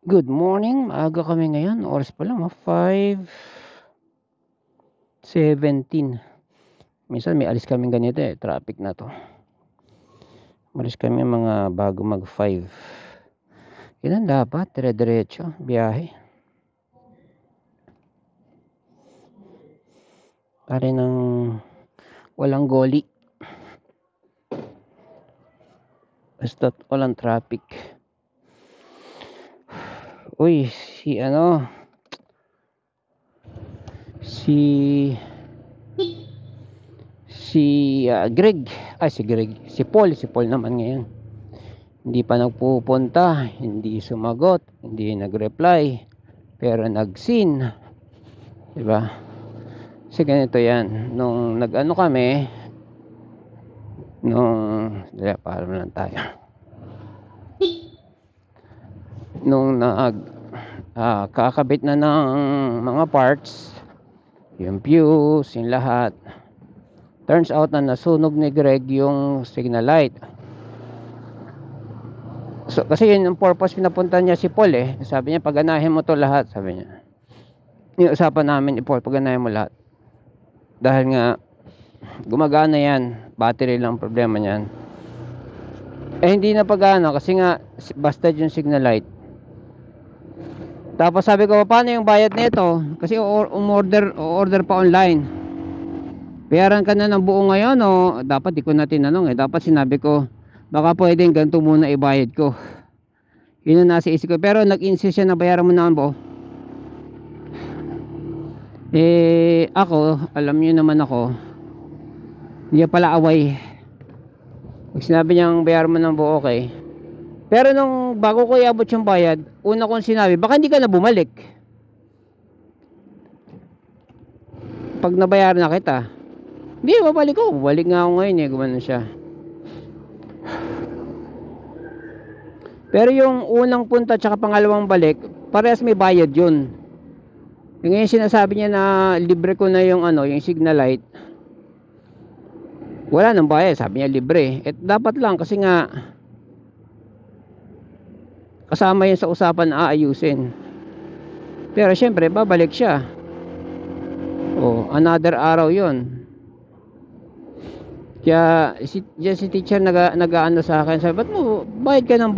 Good morning, maaga kami ngayon, oras pa lang 5:17. Minsan may alis kaming ganito, traffic na 'to. Umalis kami mga bago mag-5. Ganun dapat, dire-diretso biyahe. Pare ng walang goli. Basta't walang traffic. Uy, si Greg, si Paul naman ngayon. Hindi pa nagpupunta, hindi sumagot, hindi nag-reply, pero nag-seen, 'di ba? Kasi ganito 'yan, nung nag-ano kami, paalam lang tayo. Nung kakabit na ng mga parts, yung fuse, yung lahat. Turns out na nasunog ni Greg yung signal light. So, kasi yun ang purpose, pinapunta niya si Paul Sabi niya, paganahin mo to lahat, sabi niya. Yung usapan namin ni Paul, paganahin mo lahat. Dahil nga, gumagana yan. Battery lang problema niyan. Hindi na pagana kasi nga, basta yung signal light. Tapos sabi ko, paano yung bayad nito? Kasi order pa online. Bayaran ka na ng buo ngayon o dapat di ko na tinanong Dapat sinabi ko, baka pwedeng ganito muna ibayad ko. Yun ang nasa isip ko. Pero nag-insist siya na bayaran mo na ang buo. Ako, alam niyo naman ako, hindi pala away. Pag sinabi niyang bayaran mo ng buo, okay. Pero nung bago ko iabot yung bayad, una kong sinabi, baka hindi ka na bumalik. Pag nabayaran na kita, hindi, babalik ko. Balik nga ako ngayon gumanon siya. Pero yung unang punta tsaka pangalawang balik, parehas may bayad yun. Ngayon sinasabi niya na libre ko na yung yung signal light. Wala nang bayad, sabi niya libre. Dapat lang kasi nga kasama yun sa usapan na aayusin. Pero syempre, babalik siya. Another araw yun. Kaya si teacher nag-aano sa akin, sabi, ba't mo bayad ka ng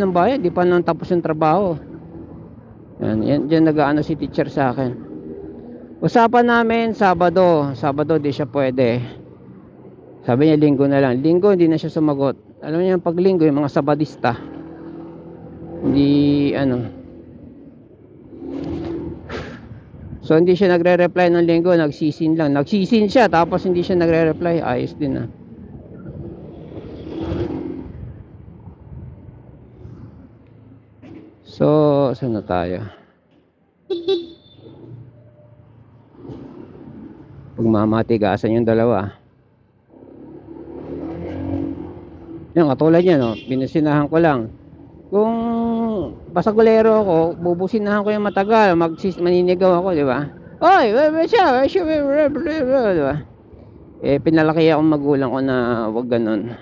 bayad, di pa nang tapos yung trabaho. Yan nag-aano si teacher sa akin. Usapan namin Sabado di siya pwede. Sabi niya linggo na lang. Linggo hindi na siya sumagot. Alam niyo pag linggo yung mga sabadista, hindi so hindi siya nagre-reply ng linggo, nagsisin siya tapos hindi siya nagre-reply. Ayos din So saan na tayo? Pagmamatigasan yung dalawa. Yung katulad yan binusinahan ko lang. Kung pasagulero ako, bubusinahan ko yung matagal, maninigaw ako, di ba? Oy, siya, di ba? Pinalaki akong magulang ko na wag ganun.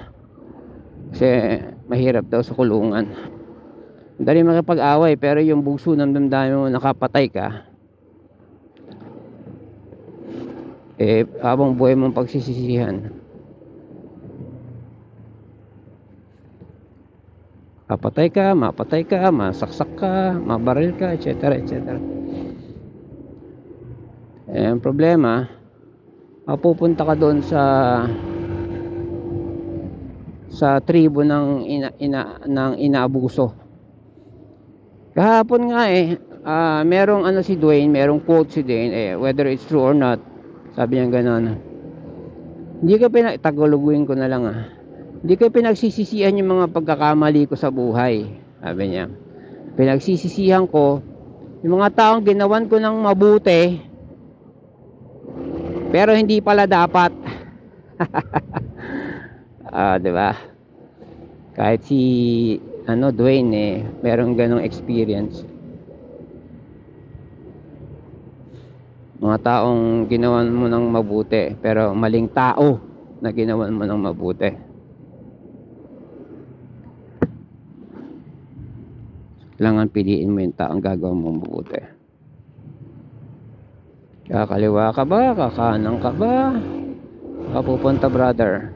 Kasi mahirap daw sa kulungan. Dali makipag-away, pero yung bugso ng damdamin mo nakapatay ka, habang buhay mong pagsisisihan. Mapatay ka, masaksak ka, mabaril ka, etc. Ang problema, mapupunta ka doon sa tribo ng inaabuso. Kahapon nga merong si Dwayne, merong quote si Dwayne, whether it's true or not, sabi niya gano'n. Hindi ka tagalogin ko na lang Hindi ko pinagsisisihan yung mga pagkakamali ko sa buhay. Sabi niya. Pinagsisisihan ko yung mga taong ginawan ko ng mabuti pero hindi pala dapat. Di ba? Kahit si Dwayne merong ganong experience. Mga taong ginawan mo ng mabuti pero maling tao na ginawan mo ng mabuti. Kailangan piliin mo yung taong gagawa mong mabuti. Kakaliwa ka ba? Kakanan ka ba? Kapupunta, brother?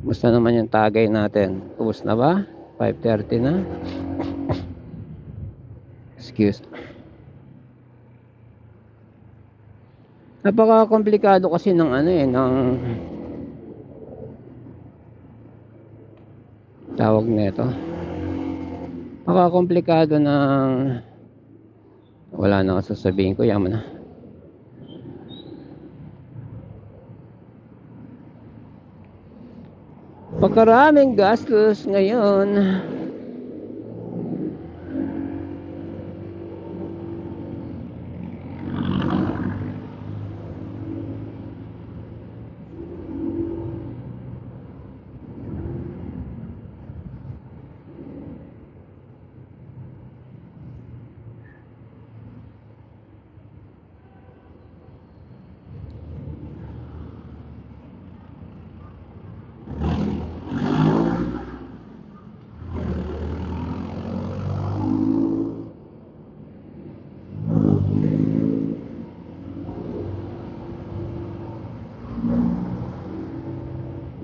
Musta naman yung tagay natin? Ubus na ba? 5:30 na? Excuse. Napaka-komplikado kasi ng ng tawag nito. Napaka-komplikado ng wala na ako sasabihin ko, yaman na. Pagkaraming gastos ngayon.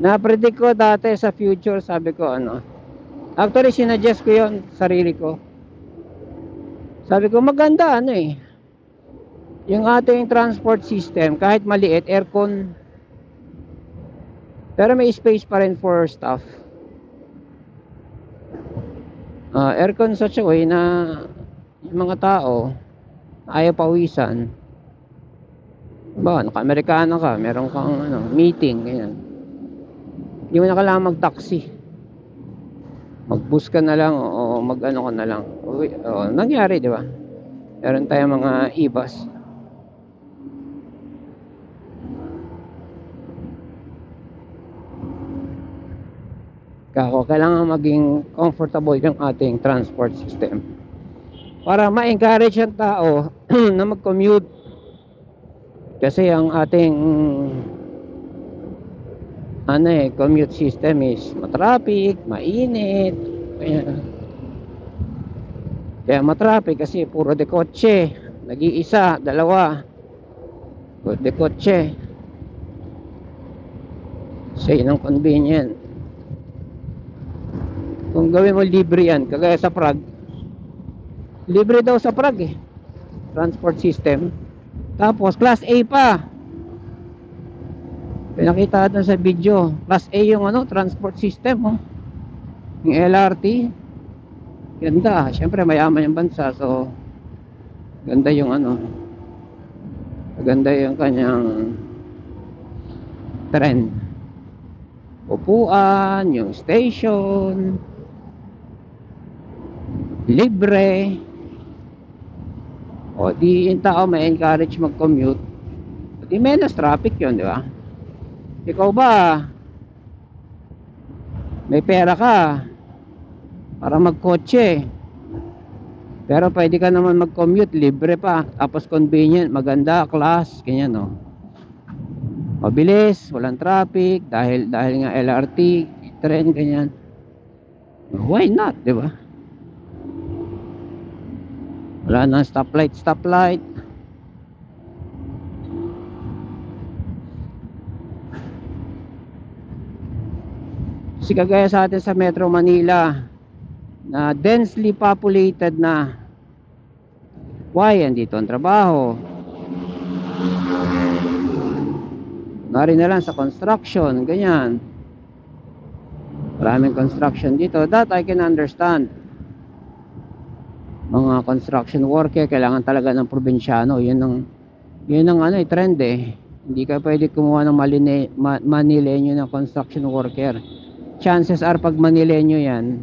Na-predict ko dati sa future, sabi ko actually sinuggest ko yon sarili ko. Sabi ko maganda yung ating transport system, kahit maliit, aircon, pero may space pa rin for stuff. Aircon such a way na yung mga tao ayaw pawisan. Ba, naka-Amerikano ka, meron kang meeting, ganyan. Hindi mo na kailangan mag-taxi. Mag-bus ka na lang o mag-ka na lang. Nangyari, di ba? Meron tayong mga e-bus. Kailangan maging comfortable yung ating transport system para ma-encourage ang tao na mag-commute. Kasi ang ating commute system is matraffic, mainit. Kaya matraffic kasi puro de kotse, nag-iisa, dalawa, de kotse. Say ng convenient. Kung gawin mo libre yan, kagaya sa Prague, libre daw sa Prague transport system. Tapos class A pa. Pinakita doon sa video, class A yung transport system yung LRT. Ganda, syempre mayaman yung bansa, so ganda yung ganda yung kanyang tren, upuan, yung station libre. O di yung tao may encourage mag-commute, di menos traffic yun, di ba? Ikaw ba may pera ka para magkotse, pero pwede ka naman mag-commute, libre pa, tapos convenient, maganda, class, ganyan mabilis, walang traffic, dahil nga LRT, tren, ganyan. Why not, di ba? Wala nang stoplight. Kasi kagaya sa atin sa Metro Manila na densely populated na, why? Andito ang trabaho, nari na lang sa construction, ganyan. Maraming construction dito. That I can understand. Mga construction worker, kailangan talaga ng probinsyano. Yun ang trend Hindi ka pwede kumuha ng Manileño na construction worker. Chances are pag Manileño yan,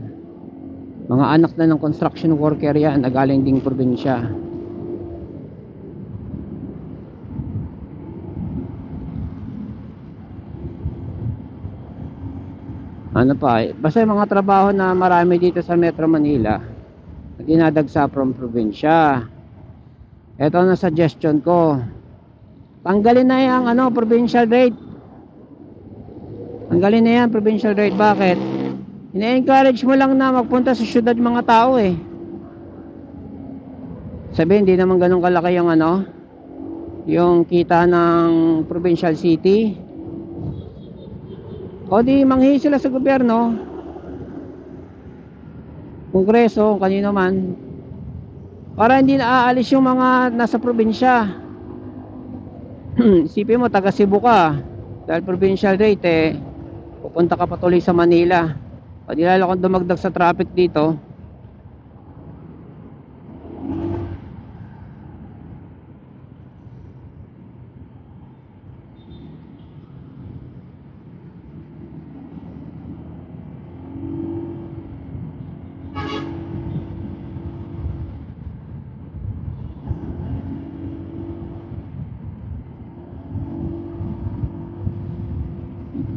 mga anak na ng construction worker yan, nagaling ding probinsya. Basta yung mga trabaho na marami dito sa Metro Manila, dinadagsa from probinsya. Ito na suggestion ko, tanggalin na yung provincial rate. Tanggalin na yan, provincial rate. Bakit? Ine-encourage mo lang na magpunta sa syudad mga tao eh. Sabi, hindi naman ganun kalaki yung ano, yung kita ng provincial city. O di manghihi sila sa gobyerno, kongreso, kanino man, para hindi naaalis yung mga nasa probinsya. Isipin mo, taga Cebu ka, dahil provincial rate eh, pupunta ka patuloy sa Manila. O di lalo kung dumagdag sa traffic dito.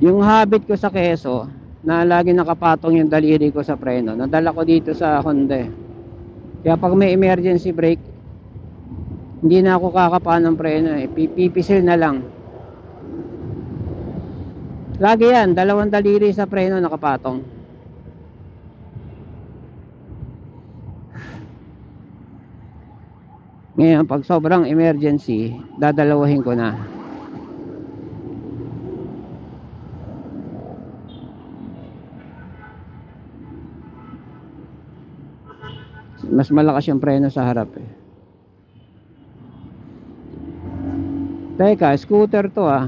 Yung habit ko sa Quezon, na lagi nakapatong yung daliri ko sa preno, nadala ko dito sa Honda. Kaya pag may emergency brake, hindi na ako kakapaan ng preno eh. Pipisil na lang. Lagi yan, dalawang daliri sa preno nakapatong. Ngayon, pag sobrang emergency, dadalawahin ko na. Mas malakas yung preno sa harap eh. Teka, scooter to ah.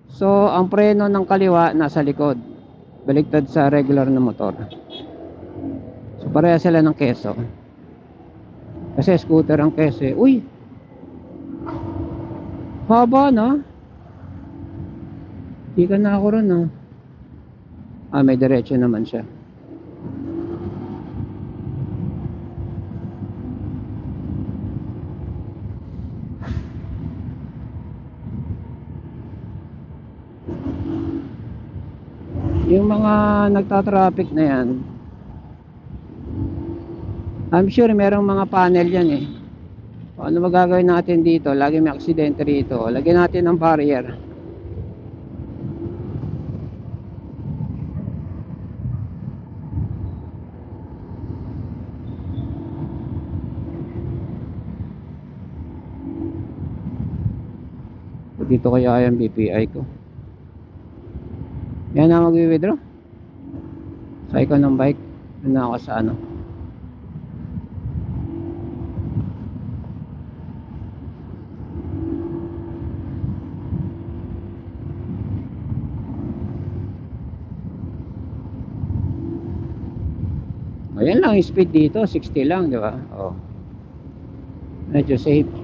So, ang preno ng kaliwa nasa likod, baliktad sa regular na motor. So, pareha sila ng keso. Kasi scooter ang keso eh. Uy! Haba na. Di ka na ako ron ah. May diretso naman siya. Yung mga nagta-traffic na yan, I'm sure merong mga panel yan eh. Ano magagawin natin dito? Lagi may aksidente rito. Lagyan natin ng barrier. Dito kaya yung BPI ko. Yan na mag-withdraw. Sakay ko ng bike. Doon na ako sa ano. Ayan lang yung speed dito. 60 lang, di ba? Oh. Medyo safe.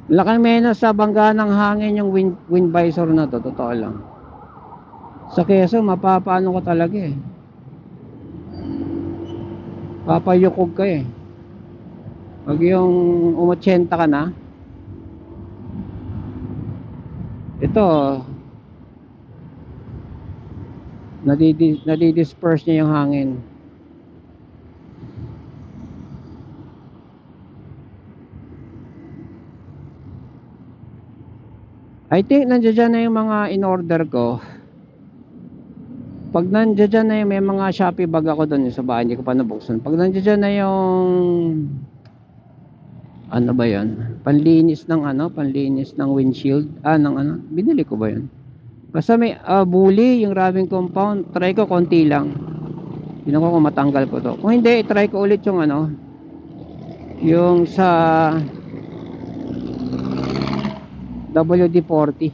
Laking menos sa bangga ng hangin yung wind visor na to, totoo lang. Sa Quezon, mapapaano ko talaga eh. Papayukog ka eh. Pag yung 80 ka na, ito, nadidisperse niya yung hangin. I think nandiyan na yung mga in-order ko. Pag nandiyan na yung may mga Shopee bag ako doon sa bahay, hindi ko pa nabuksan. Pag nandiyan na yung ano ba 'yon? Panlinis ng ano, panlinis ng windshield. Ng ano, binili ko ba 'yon? Basta may bully yung rubbing compound, try ko konti lang. Tingnan ko kung matanggal ko to. Kung hindi, try ko ulit yung ano, yung sa WD-40.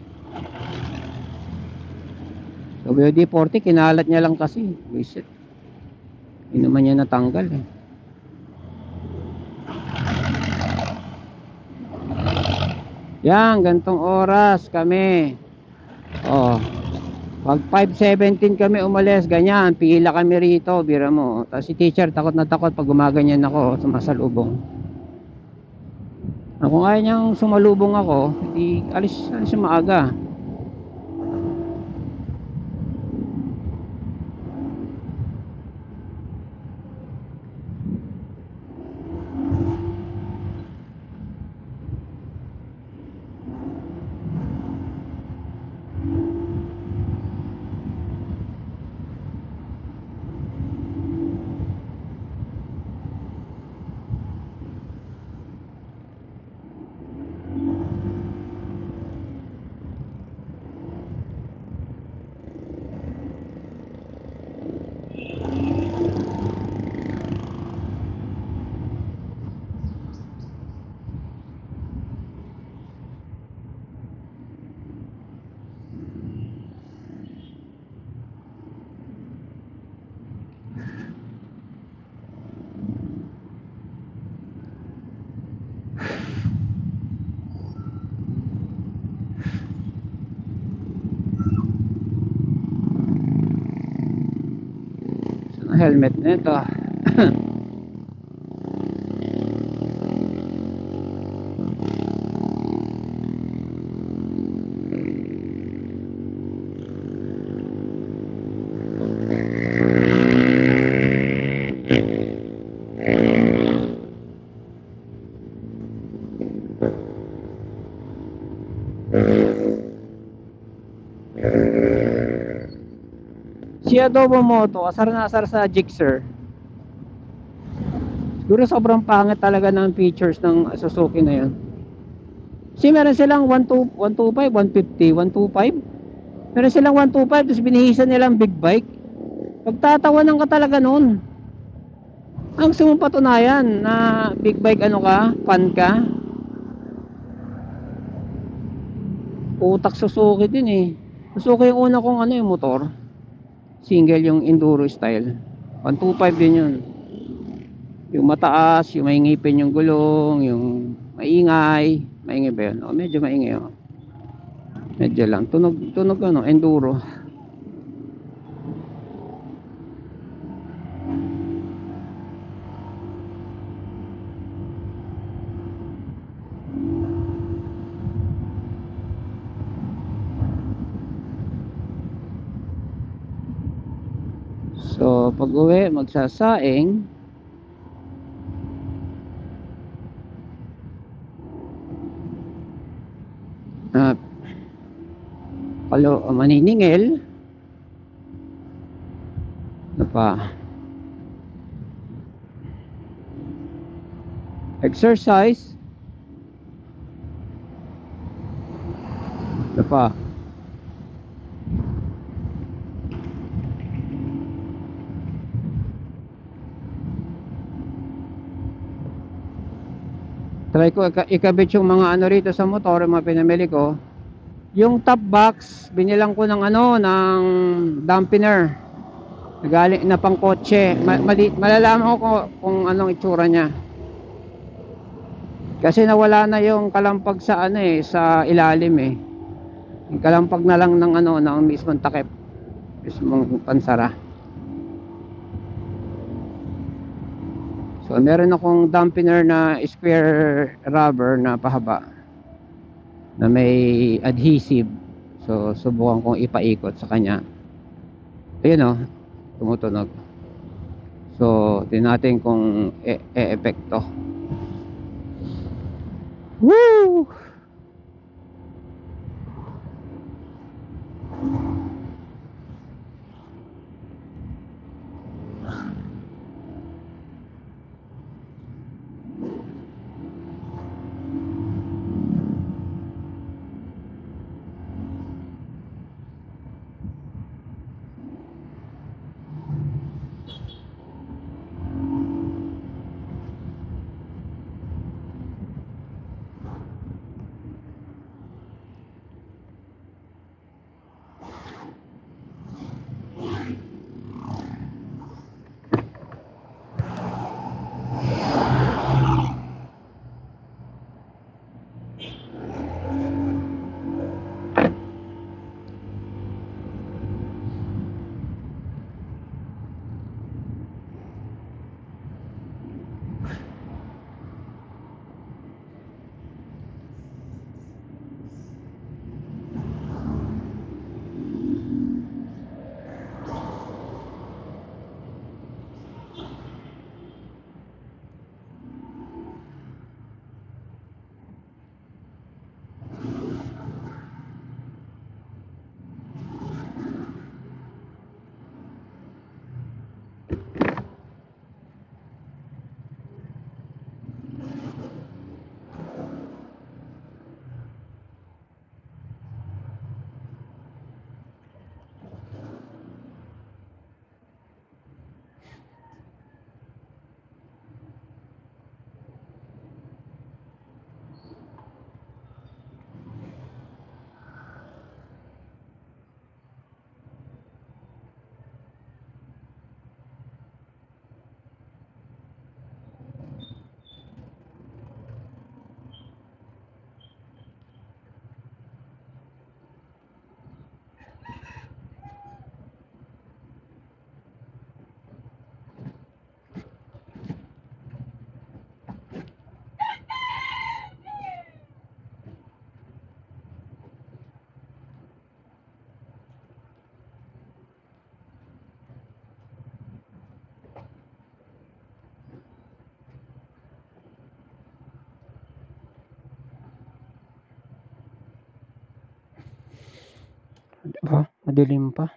WD-40 kinalat niya lang kasi. Visit. Hindi naman niya natanggal eh. Yan, gantong oras kami. Oh, pag 5:17 kami umalis, ganyan, pila kami rito, bira mo. Tapos si teacher takot na takot pag gumaganyan ako, sumasalubong. Kung ayaw niyang sumalubong ako, hindi alis maaga. Helmet nito. Si Adobo Moto, asar na asar sa Gixxer. Siguro sobrang pangit talaga ng features ng Suzuki na yun. Kasi meron silang 125, 150, 125. Meron silang 125, tapos binihisan nilang big bike. Pagtatawanan ka talaga nun. Ang gusto mong patunayan na big bike ano ka, fan ka. Utak Suzuki din eh. Suzuki yung una kong ano yung motor. Single yung enduro style. 125 din yun. Yung mataas, yung may ngipin yung gulong, yung maingay. Maingay ba yun? Oh, medyo maingay oh. Medyo lang. Tunog ano, enduro. So, pag uwi, magsasaing. Maniningil. Ano pa? Exercise. Ano pa? Try ko ikabit yung mga ano rito sa motor, yung mga pinamili ko. Yung top box, binilang ko ng ano, ng dampener. Galing na pang kotse. Malalaman ko kung anong itsura niya. Kasi nawala na yung kalampag sa ano eh, sa ilalim eh. Yung kalampag na lang ng ano, ng mismong takip, mismong pansara. So meron akong dampener na square rubber na pahaba na may adhesive. So subukan kong ipaikot sa kanya. Ayun oh, tumutunog. So tingnan natin kung e-epekto. Woo! Diba? Madilim pa.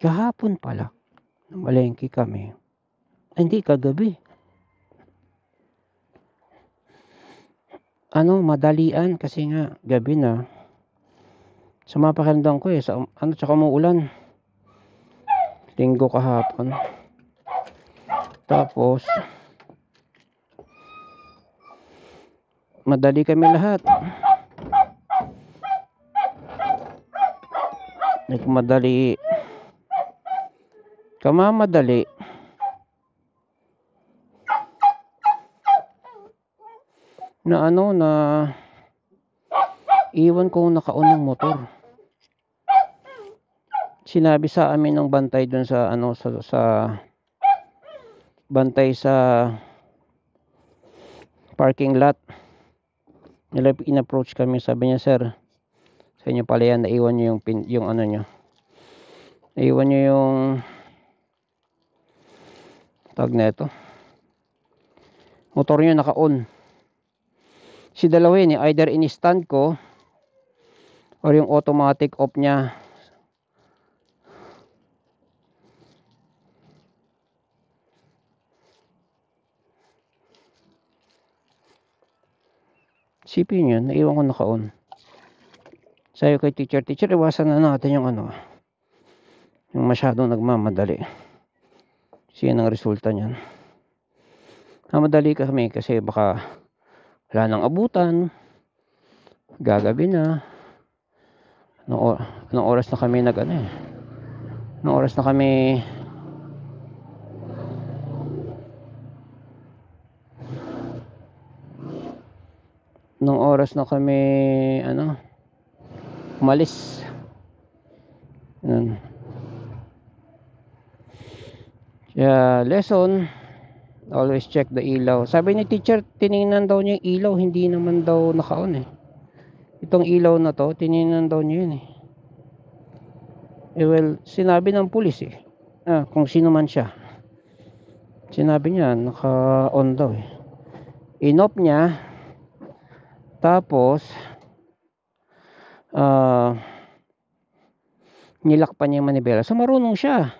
Kahapon pala, namalengke kami. Hindi, kagabi. Madalian kasi nga gabi na. Sama pakiramdam ko tsaka umuulan. Linggo kahapon. Tapos, madali kami lahat. Nagmadali. Kamamadali. Na iwan kong naka-on yung motor. Sinabi sa amin ng bantay dun sa sa bantay sa parking lot. Nila in-approach kami, sabi niya, sir, sa inyo pala yan, naiwan niyo yung nyo. Naiwan niyo yung tag na ito. Motor niyo naka-on. Si dalawa yun, either in-stand ko or yung automatic off niya. Sipin yun, naiwan ko naka-on. Sayo kay teacher, iwasan na natin yung yung masyadong nagmamadali. Kasi yan ang resulta niyan. Madali kami kasi baka wala nang abutan, gagabi na. Anong oras na kami anong oras na kami umalis. Lesson, always check the ilaw. Sabi ni teacher, tiningnan daw niya yung ilaw, hindi naman daw naka-on itong ilaw na to, tiningnan daw niya yun well, sinabi ng pulis kung sino man siya, sinabi niya naka-on daw in-off niya, tapos nilak pa niya yung manibela. So marunong siya.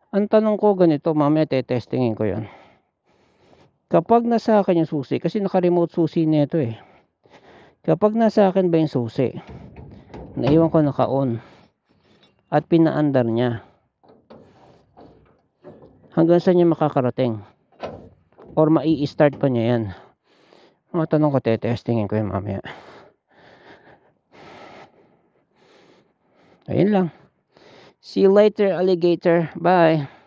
Ang tanong ko ganito, mamaya testingin ko yan. Kapag nasa akin yung susi, kasi naka-remote susi nito kapag nasa akin ba yung susi, naiwan ko naka-on at pinaandar niya, hanggang saan niya makakarating or mai-start pa niya yan? Mga tanong ko, testingin ko yung mamaya. Ayun lang. See you later, alligator. Bye.